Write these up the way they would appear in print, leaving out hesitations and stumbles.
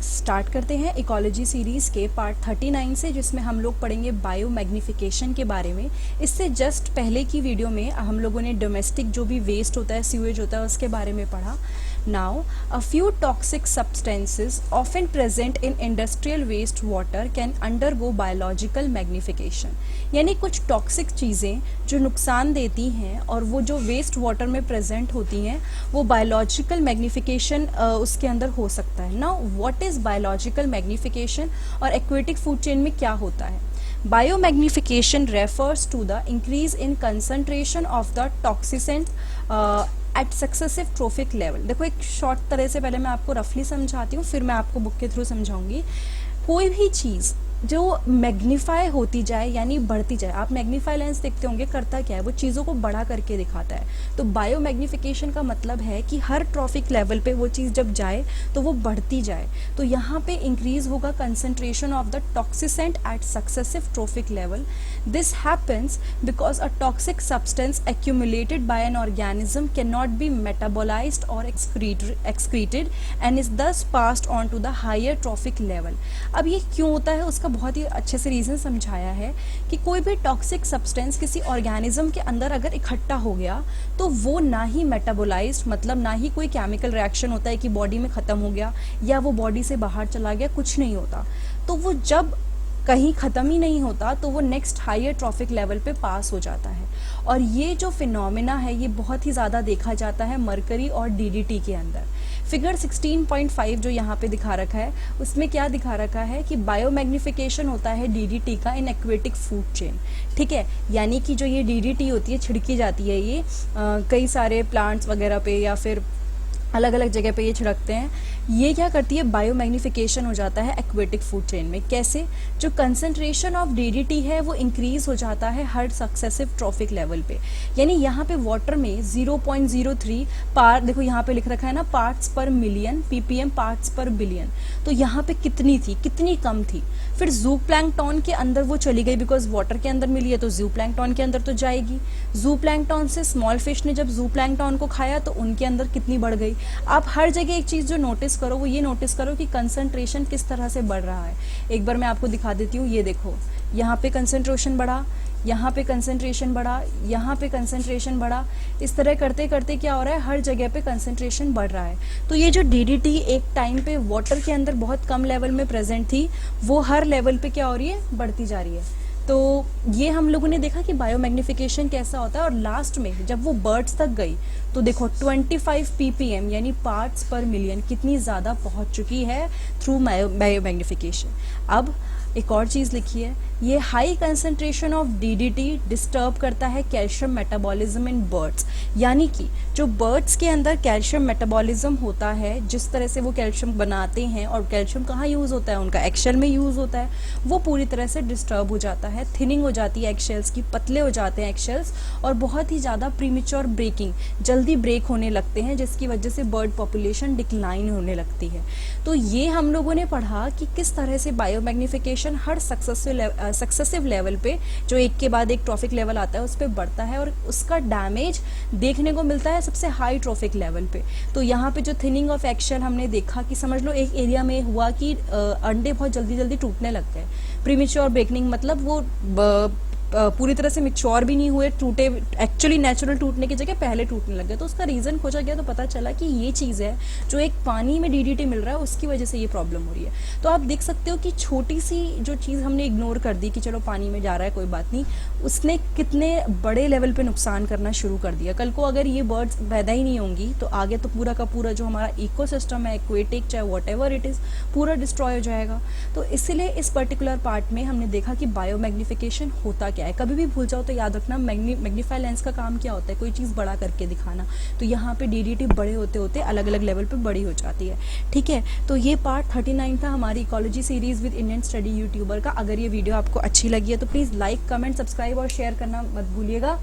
Start करते हैं ecology series के पार्ट 39 से, जिसमें हम लोग पढ़ेंगे बायोमैग्निफिकेशन के बारे में। इससे जस्ट पहले की वीडियो में हम लोगों ने डोमेस्टिक जो भी वेस्ट होता है, सीवेज होता है, उसके बारे में पढ़ा। Now a few toxic substances often present in industrial waste water can undergo biological magnification. यानी कुछ टॉक्सिक चीज़ें जो नुकसान देती हैं और वो जो वेस्ट वाटर में प्रेजेंट होती हैं, वो बायोलॉजिकल मैग्निफिकेशन उसके अंदर हो सकता है। Now what is biological magnification और एक्वेटिक फूड चेन में क्या होता है? Biomagnification refers to the increase in concentration of the toxicant at successive trophic level. देखो, एक शॉर्ट तरह से पहले मैं आपको रफली समझाती हूँ, फिर मैं आपको बुक के थ्रू समझाऊंगी। कोई भी चीज़ जो मैग्नीफाई होती जाए यानी बढ़ती जाए, आप मैग्नीफाई लेंस देखते होंगे, करता क्या है, वो चीज़ों को बड़ा करके दिखाता है। तो बायो मैग्निफिकेशन का मतलब है कि हर ट्रॉफिक लेवल पे वो चीज़ जब जाए तो वो बढ़ती जाए। तो यहाँ पे इंक्रीज होगा concentration of the toxicant at successive trophic level. This happens because a toxic substance accumulated by an organism can not be metabolized और excreted and is thus passed on to the higher trophic level. अब ये क्यों होता है, उसका बहुत ही अच्छे से रीज़न समझाया है कि कोई भी टॉक्सिक सब्सटेंस किसी ऑर्गेनिज्म के अंदर अगर इकट्ठा हो गया तो वो ना ही मेटाबोलाइज्ड, मतलब ना ही कोई केमिकल रिएक्शन होता है कि बॉडी में ख़त्म हो गया या वो बॉडी से बाहर चला गया, कुछ नहीं होता। तो वो जब कहीं ख़त्म ही नहीं होता तो वो नेक्स्ट हायर ट्रॉफिक लेवल पे पास हो जाता है। और ये जो फिनोमेना है ये बहुत ही ज़्यादा देखा जाता है मरकरी और डीडीटी के अंदर। फिगर 16.5 जो यहाँ पे दिखा रखा है, उसमें क्या दिखा रखा है कि बायोमैग्निफिकेशन होता है डीडीटी का इन एक्वेटिक फूड चेन। ठीक है, यानी कि जो ये डीडीटी होती है, छिड़की जाती है ये कई सारे प्लांट्स वगैरह पे या फिर अलग अलग जगह पे ये छिड़कते हैं। ये क्या करती है, बायोमैग्निफिकेशन हो जाता है एक्वेटिक फूड चेन में। कैसे? जो कंसंट्रेशन ऑफ डीडीटी है वो इंक्रीज हो जाता है हर सक्सेसिव ट्रॉफिक लेवल पे। यानी यहाँ पे वाटर में 0.03 पार्ट, देखो यहाँ पे लिख रखा है ना, पार्ट्स पर मिलियन, पीपीएम पार्ट्स पर बिलियन। तो यहाँ पे कितनी थी, कितनी कम थी। फिर ज़ूप्लैंक्टन के अंदर वो चली गई, बिकॉज वाटर के अंदर मिली है तो ज़ूप्लैंक्टन के अंदर तो जाएगी। ज़ूप्लैंक्टन से स्मॉल फिश ने जब ज़ूप्लैंक्टन को खाया तो उनके अंदर कितनी बढ़ गई। आप हर जगह एक चीज़ जो नोटिस करो वो ये नोटिस करो कि कंसंट्रेशन किस तरह से बढ़ रहा है। एक बार मैं आपको दिखा देती हूँ, ये देखो, यहाँ पे कंसंट्रेशन बढ़ा, यहाँ पे कंसंट्रेशन बढ़ा, यहाँ पे कंसंट्रेशन बढ़ा। इस तरह करते करते क्या हो रहा है, हर जगह पे कंसंट्रेशन बढ़ रहा है। तो ये जो डीडीटी एक टाइम पे वाटर के अंदर बहुत कम लेवल में प्रेजेंट थी, वो हर लेवल पे क्या हो रही है, बढ़ती जा रही है। तो ये हम लोगों ने देखा कि बायोमैग्निफिकेशन कैसा होता है। और लास्ट में जब वो बर्ड्स तक गई तो देखो 25 ppm यानी पार्ट्स पर मिलियन कितनी ज़्यादा पहुंच चुकी है थ्रू बायोमैग्निफिकेशन। अब एक और चीज़ लिखी है, ये high concentration of DDT disturb करता है कैल्शियम मेटाबॉलिज्म इन बर्ड्स। यानी कि जो बर्ड्स के अंदर कैल्शियम मेटाबॉलिज्म होता है, जिस तरह से वो कैल्शियम बनाते हैं, और कैल्शियम कहाँ यूज़ होता है, उनका एगशेल में यूज़ होता है, वो पूरी तरह से डिस्टर्ब हो जाता है। थिनिंग हो जाती है एगशेल्स की, पतले हो जाते हैं एगशेल्स, और बहुत ही ज़्यादा प्रीमेच्योर ब्रेकिंग, जल्दी ब्रेक होने लगते हैं, जिसकी वजह से बर्ड पॉपुलेशन डिक्लाइन होने लगती है। तो ये हम लोगों ने पढ़ा कि किस तरह से बायोमैग्निफिकेशन हर सक्सेसिव लेवल पे, जो एक के बाद एक ट्रॉफिक लेवल आता है, उस पर बढ़ता है और उसका डैमेज देखने को मिलता है सबसे हाई ट्रॉफिक लेवल पे। तो यहाँ पे जो थिनिंग ऑफ एगशेल हमने देखा कि समझ लो एक एरिया में हुआ कि अंडे बहुत जल्दी जल्दी टूटने लग गए। प्रीमेच्योर ब्रेकिंग मतलब वो पूरी तरह से मिच्योर भी नहीं हुए, टूटे, एक्चुअली नेचुरल टूटने की जगह पहले टूटने लग गए। तो उसका रीज़न खोजा गया तो पता चला कि ये चीज़ है जो एक पानी में डीडीटी मिल रहा है, उसकी वजह से ये प्रॉब्लम हो रही है। तो आप देख सकते हो कि छोटी सी जो चीज़ हमने इग्नोर कर दी कि चलो पानी में जा रहा है कोई बात नहीं, उसने कितने बड़े लेवल पे नुकसान करना शुरू कर दिया। कल को अगर ये बर्ड्स पैदा ही नहीं होंगी तो आगे तो पूरा का पूरा जो हमारा इकोसिस्टम है, एक्वेटिक चाहे वॉट एवर इट इज़, पूरा डिस्ट्रॉय हो जाएगा। तो इसलिए इस पर्टिकुलर पार्ट में हमने देखा कि बायोमैग्निफिकेशन होता क्या है। कभी भी भूल जाओ तो याद रखना, मैग्नीफाई लेंस का काम क्या होता है, कोई चीज़ बड़ा करके दिखाना। तो यहाँ पे डीडीटी बड़े होते होते अलग अलग लेवल पे बड़ी हो जाती है। ठीक है, तो ये पार्ट 39 था हमारी ecology series with Indian study YouTuber का। अगर ये वीडियो आपको अच्छी लगी है तो प्लीज़ लाइक, कमेंट, सब्सक्राइब और शेयर करना मत भूलिएगा।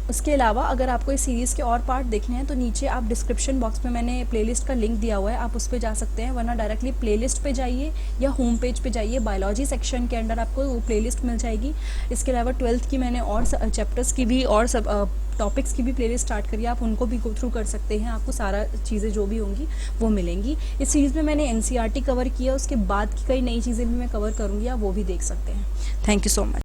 उसके अलावा अगर आपको इस सीरीज़ के और पार्ट देखने हैं तो नीचे आप डिस्क्रिप्शन बॉक्स में मैंने प्लेलिस्ट का लिंक दिया हुआ है, आप उस पर जा सकते हैं, वरना डायरेक्टली प्लेलिस्ट पे जाइए या होम पेज पे जाइए, बायोलॉजी सेक्शन के अंदर आपको वो प्लेलिस्ट मिल जाएगी। इसके अलावा 12th की मैंने और चैप्टर्स की भी और सब टॉपिक्स की भी प्लेलिस्ट स्टार्ट करिए, आप उनको भी गो थ्रू कर सकते हैं, आपको सारा चीज़ें जो भी होंगी वो मिलेंगी। इस सीरीज़ में मैंने NCERT कवर किया, उसके बाद की कई नई चीज़ें भी मैं कवर करूँगी, आप वो भी देख सकते हैं। Thank you so much.